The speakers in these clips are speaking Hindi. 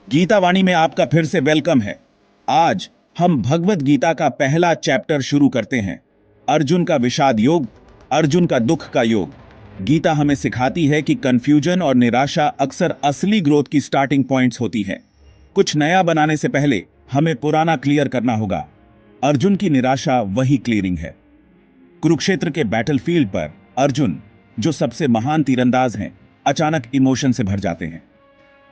गीता वाणी में आपका फिर से वेलकम है। आज हम भगवत गीता का पहला चैप्टर शुरू करते हैं। अर्जुन का विषाद योग, अर्जुन का दुख का योग। गीता हमें सिखाती है कि कंफ्यूजन और निराशा अक्सर असली ग्रोथ की स्टार्टिंग पॉइंट्स होती है। कुछ नया बनाने से पहले हमें पुराना क्लियर करना होगा। अर्जुन की निराशा वही क्लियरिंग है। कुरुक्षेत्र के बैटलफील्ड पर अर्जुन, जो सबसे महान तीरंदाज हैं, अचानक इमोशन से भर जाते हैं।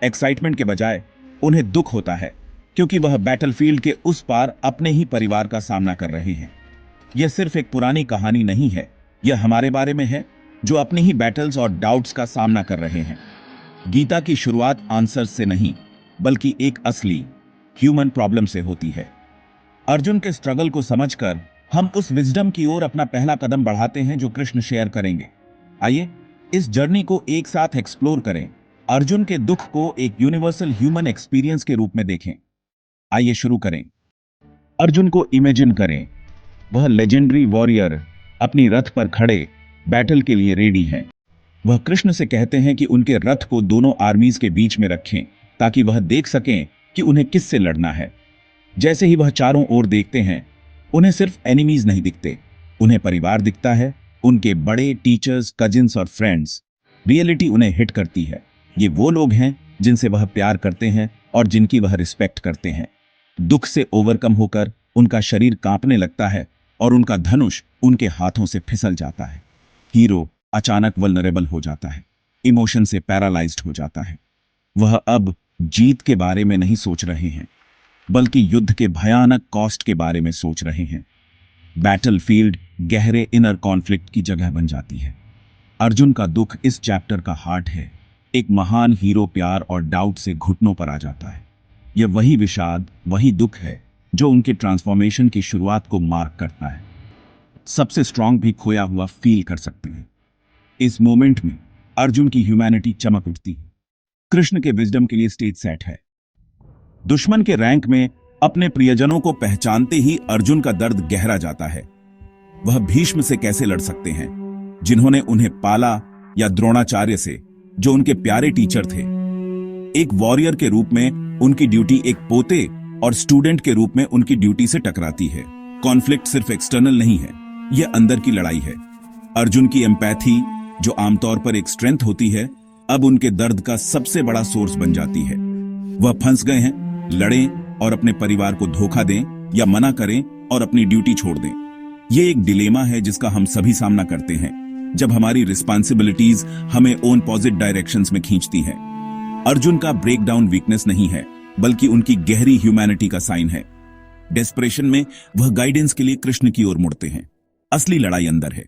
एक्साइटमेंट के बजाय उन्हें दुख होता है, क्योंकि वह बैटलफील्ड के उस पार अपने ही परिवार का सामना कर रहे हैं। यह सिर्फ एक पुरानी कहानी नहीं है, यह हमारे बारे में है, जो अपनी ही बैटल्स और डाउट्स का सामना कर रहे हैं। गीता की शुरुआत आंसर्स से नहीं, बल्कि एक असली ह्यूमन प्रॉब्लम से होती है। अर्जुन के स्ट्रगल को समझकर हम उस विजडम की ओर अपना पहला कदम बढ़ाते हैं जो कृष्ण शेयर करेंगे। आइए इस जर्नी को एक साथ एक्सप्लोर करें, अर्जुन के दुख को एक यूनिवर्सल ह्यूमन एक्सपीरियंस के रूप में देखें। आइए शुरू करें। अर्जुन को इमेजिन करें, वह लेजेंडरी वॉरियर अपनी रथ पर खड़े बैटल के लिए रेडी हैं। वह कृष्ण से कहते हैं कि उनके रथ को दोनों आर्मीज के बीच में रखें, ताकि वह देख सकें कि उन्हें किससे लड़ना है। जैसे ही वह चारों ओर देखते हैं, उन्हें सिर्फ एनिमीज नहीं दिखते, उन्हें परिवार दिखता है, उनके बड़े टीचर्स, कजिन्स और फ्रेंड्स। रियलिटी उन्हें हिट करती है। ये वो लोग हैं जिनसे वह प्यार करते हैं और जिनकी वह रिस्पेक्ट करते हैं। दुख से ओवरकम होकर उनका शरीर कांपने लगता है और उनका धनुष उनके हाथों से फिसल जाता है। हीरो अचानक वल्नरेबल हो जाता है, इमोशन से पैरालाइज्ड हो जाता है। वह अब जीत के बारे में नहीं सोच रहे हैं, बल्कि युद्ध के भयानक कॉस्ट के बारे में सोच रहे हैं। बैटलफील्ड गहरे इनर कॉन्फ्लिक्ट की जगह बन जाती है। अर्जुन का दुख इस चैप्टर का हार्ट है। एक महान हीरो प्यार और डाउट से घुटनों पर आ जाता है। यह वही विषाद, वही दुख है जो उनके ट्रांसफॉर्मेशन की शुरुआत को मार्क करता है। सबसे स्ट्रांग भी खोया हुआ फील कर सकते हैं। इस मोमेंट में अर्जुन की ह्यूमैनिटी चमक उठती है। कृष्ण के विजडम के लिए स्टेज सेट है। दुश्मन के रैंक में अपने प्रियजनों को पहचानते ही अर्जुन का दर्द गहरा जाता है। वह भीष्म से कैसे लड़ सकते हैं, जिन्होंने उन्हें पाला, या द्रोणाचार्य से, जो उनके प्यारे टीचर थे। एक वॉरियर के रूप में उनकी ड्यूटी एक पोते और स्टूडेंट के रूप में उनकी ड्यूटी से टकराती है। कॉन्फ्लिक्ट सिर्फ एक्सटर्नल नहीं है, यह अंदर की लड़ाई है। अर्जुन की एम्पैथी, जो आमतौर पर एक स्ट्रेंथ होती है, अब उनके दर्द का सबसे बड़ा सोर्स बन जाती है। वह फंस गए हैं, लड़ें और अपने परिवार को धोखा दें, या मना करें और अपनी ड्यूटी छोड़ दें। यह एक डिलेमा है जिसका हम सभी सामना करते हैं जब हमारी रिस्पांसिबिलिटीज हमें ओन पॉजिट डायरेक्शंस में खींचती हैं। अर्जुन का ब्रेकडाउन वीकनेस नहीं है, बल्कि उनकी गहरी ह्यूमैनिटी का साइन है। डेस्परेशन में वह गाइडेंस के लिए कृष्ण की ओर मुड़ते हैं। असली लड़ाई अंदर है।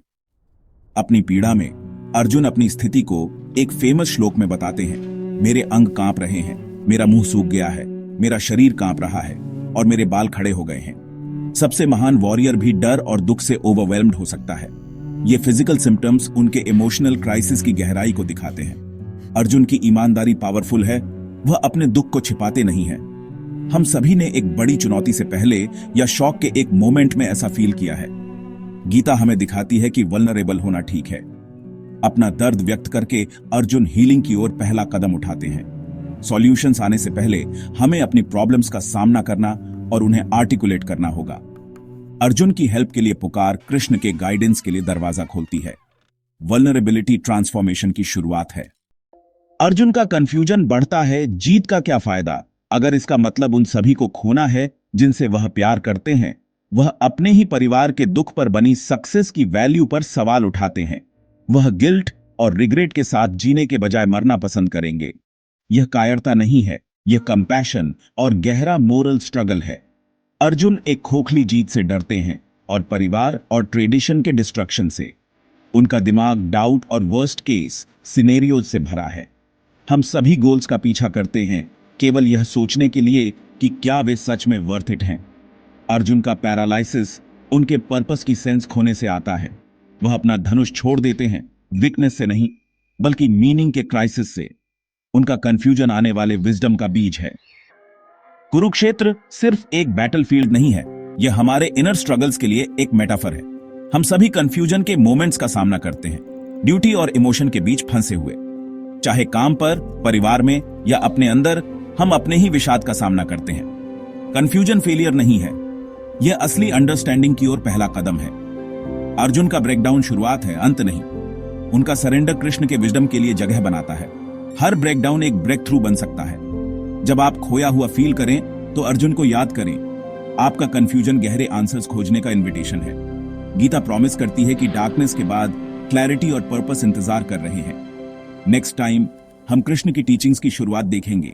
अपनी पीड़ा में अर्जुन अपनी स्थिति को एक फेमस श्लोक में बताते हैं। मेरे अंग कांप रहे हैं, मेरा मुंह सूख गया है, मेरा शरीर कांप रहा है और मेरे बाल खड़े हो गए हैं। सबसे महान वॉरियर भी डर और दुख से ओवरवेल्म्ड हो सकता है। ये फिजिकल सिम्टम्स उनके इमोशनल क्राइसिस की गहराई को दिखाते हैं। अर्जुन की ईमानदारी पावरफुल है, वह अपने दुख को छिपाते नहीं है। हम सभी ने एक बड़ी चुनौती से पहले या शॉक के एक मोमेंट में ऐसा फील किया है। गीता हमें दिखाती है कि वल्नरेबल होना ठीक है। अपना दर्द व्यक्त करके अर्जुन हीलिंग की ओर पहला कदम उठाते हैं। सॉल्यूशंस आने से पहले हमें अपनी प्रॉब्लम्स का सामना करना और उन्हें आर्टिकुलेट करना होगा। अर्जुन की हेल्प के लिए पुकार कृष्ण के गाइडेंस के लिए दरवाजा खोलती है। वल्नरेबिलिटी ट्रांसफॉर्मेशन की शुरुआत है। अर्जुन का कंफ्यूजन बढ़ता है, जीत का क्या फायदा अगर इसका मतलब उन सभी को खोना है जिनसे वह प्यार करते हैं। वह अपने ही परिवार के दुख पर बनी सक्सेस की वैल्यू पर सवाल उठाते हैं। वह गिल्ट और रिग्रेट के साथ जीने के बजाय मरना पसंद करेंगे। यह कायरता नहीं है, यह कंपैशन और गहरा मोरल स्ट्रगल है। अर्जुन एक खोखली जीत से डरते हैं और परिवार और ट्रेडिशन के डिस्ट्रक्शन से। उनका दिमाग डाउट और वर्स्ट केस सिनेरियोज से भरा है। हम सभी गोल्स का पीछा करते हैं, केवल यह सोचने के लिए कि क्या वे सच में वर्थ इट हैं। अर्जुन का पैरालाइसिस उनके पर्पस की सेंस खोने से आता है। वह अपना धनुष छोड़ देते हैं, वीकनेस से नहीं, बल्कि मीनिंग के क्राइसिस से। उनका कंफ्यूजन आने वाले विजडम का बीज है। कुरुक्षेत्र सिर्फ एक बैटलफील्ड नहीं है, यह हमारे इनर स्ट्रगल्स के लिए एक मेटाफर है। हम सभी कंफ्यूजन के मोमेंट्स का सामना करते हैं, ड्यूटी और इमोशन के बीच फंसे हुए। चाहे काम पर, परिवार में या अपने अंदर, हम अपने ही विषाद का सामना करते हैं। कंफ्यूजन फेलियर नहीं है, यह असली अंडरस्टैंडिंग की ओर पहला कदम है। अर्जुन का ब्रेकडाउन शुरुआत है, अंत नहीं। उनका सरेंडर कृष्ण के विजडम के लिए जगह बनाता है। हर ब्रेकडाउन एक ब्रेक थ्रू बन सकता है। जब आप खोया हुआ फील करें तो अर्जुन को याद करें। आपका कंफ्यूजन गहरे आंसर्स खोजने का इन्विटेशन है। गीता प्रॉमिस करती है कि डार्कनेस के बाद क्लैरिटी और पर्पस इंतजार कर रहे हैं। नेक्स्ट टाइम हम कृष्ण की टीचिंग्स की शुरुआत देखेंगे।